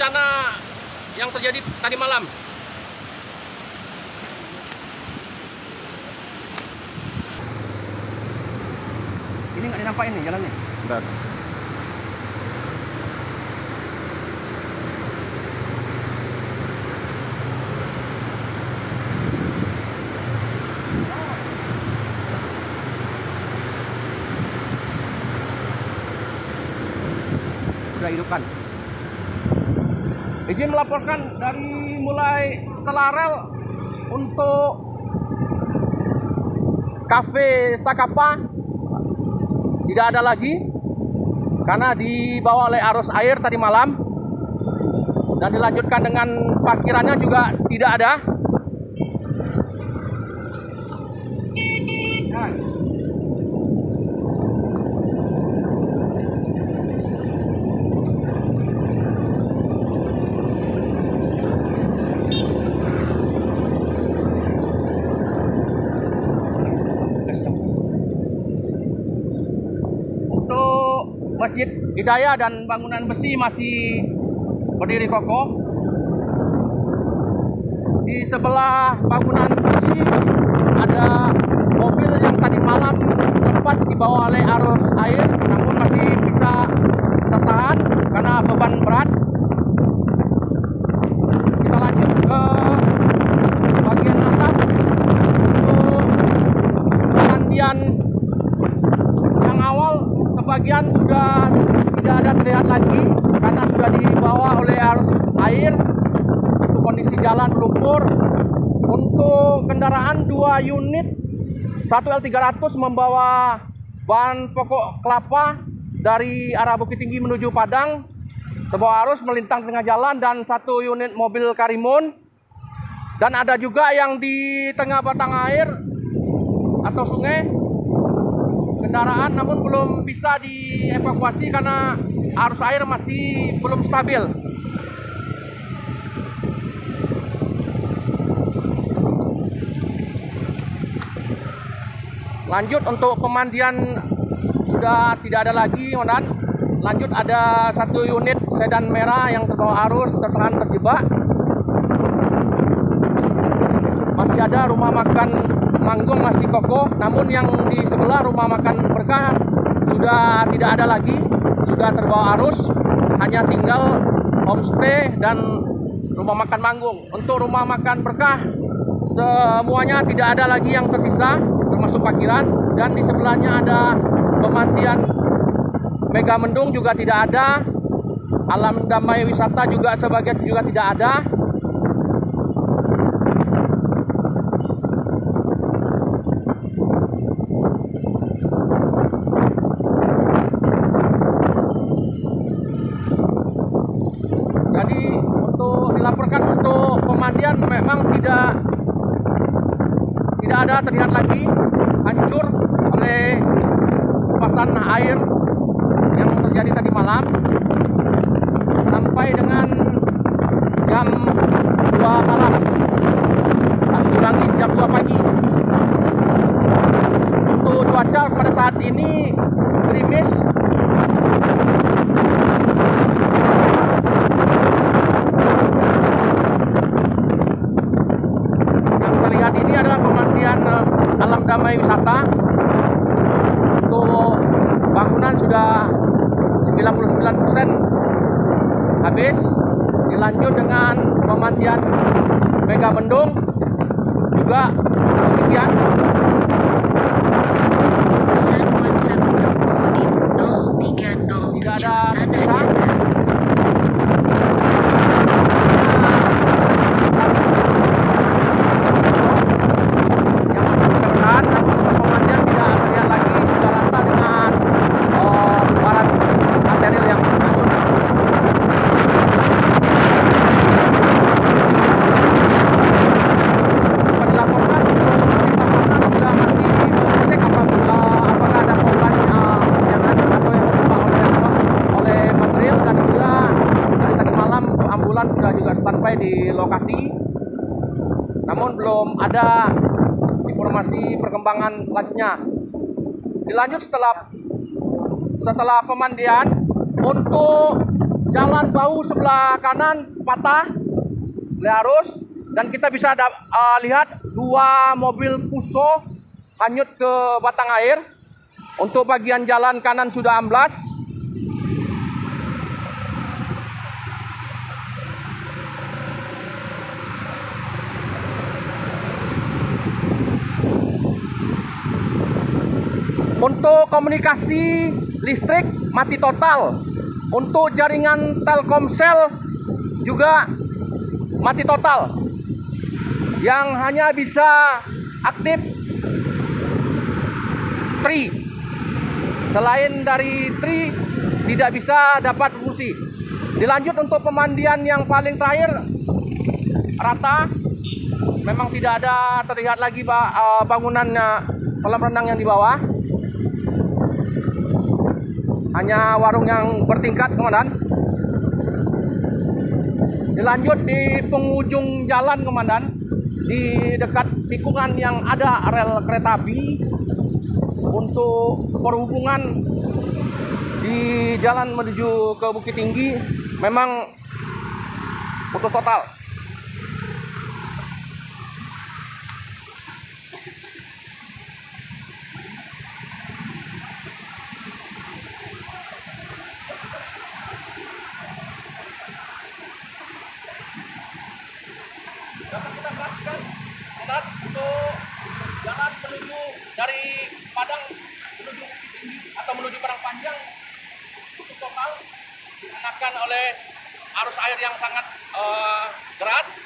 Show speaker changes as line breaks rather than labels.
bencana yang terjadi tadi malam. Ini nggak dinampakin nih jalannya.
Bentar.
Sudah hidupkan. Izin melaporkan dari mulai Telarel untuk Cafe Sakapa tidak ada lagi karena dibawa oleh arus air tadi malam, dan dilanjutkan dengan parkirannya juga tidak ada. Masjid Hidayah dan bangunan besi masih berdiri kokoh. Di sebelah bangunan besi ada mobil yang tadi malam sempat dibawa oleh arus air, namun masih bisa tertahan karena beban berat. Kita lanjut ke bagian atas untuk pemandian yang awal. Sebagian sudah tidak ada terlihat lagi karena sudah dibawa oleh arus air. Untuk kondisi jalan lumpur. Untuk kendaraan 2 unit, 1 L300 membawa bahan pokok kelapa dari arah Bukit Tinggi menuju Padang, terbawa arus melintang tengah jalan, dan 1 unit mobil Karimun. Dan ada juga yang di tengah batang air atau sungai, kendaraan namun belum bisa dievakuasi karena arus air masih belum stabil. Lanjut untuk pemandian sudah tidak ada lagi, Komandan. Lanjut ada 1 unit sedan merah yang terbawa arus tertahan terjebak. Masih ada rumah makan Manggung masih kokoh, namun yang di sebelah rumah makan Berkah sudah tidak ada lagi, sudah terbawa arus, hanya tinggal homestay dan rumah makan Manggung. Untuk rumah makan Berkah semuanya tidak ada lagi yang tersisa, termasuk parkiran, dan di sebelahnya ada pemandian Mega Mendung juga tidak ada, Alam Damai Wisata juga sebagian juga tidak ada. Jadi untuk dilaporkan untuk pemandian memang tidak ada terlihat lagi, hancur oleh pasan air yang terjadi tadi malam sampai dengan jam 2 malam, diulangi jam 2 pagi. Untuk cuaca pada saat ini gerimis. Ini adalah pemandian Alam Damai Wisata. Untuk bangunan sudah 99% habis. Dilanjut dengan pemandian Mega Mendung juga demikian.
Pesan WhatsApp grup Mudim 0307
tidak ada tersisa. Sudah juga standby di lokasi, namun belum ada informasi perkembangan selanjutnya. Dilanjut setelah pemandian untuk jalan bahu sebelah kanan patah oleh arus, dan kita bisa lihat 2 mobil Fuso hanyut ke batang air. Untuk bagian jalan kanan sudah amblas. Untuk komunikasi listrik mati total. Untuk jaringan Telkomsel juga mati total. Yang hanya bisa aktif tri. Selain dari tri tidak bisa dapat fungsi. Dilanjut untuk pemandian yang paling terakhir, rata. Memang tidak ada terlihat lagi bangunan kolam renang yang di bawah. Hanya warung yang bertingkat, Komandan. Dilanjut di penghujung jalan, Komandan, di dekat tikungan yang ada rel kereta api. Untuk perhubungan di jalan menuju ke Bukit Tinggi memang putus total. Dapat kita perhatikan untuk jalan menuju dari Padang menuju Bukit Tinggi atau menuju Padang Panjang tutup total dikarenakan oleh arus air yang sangat deras.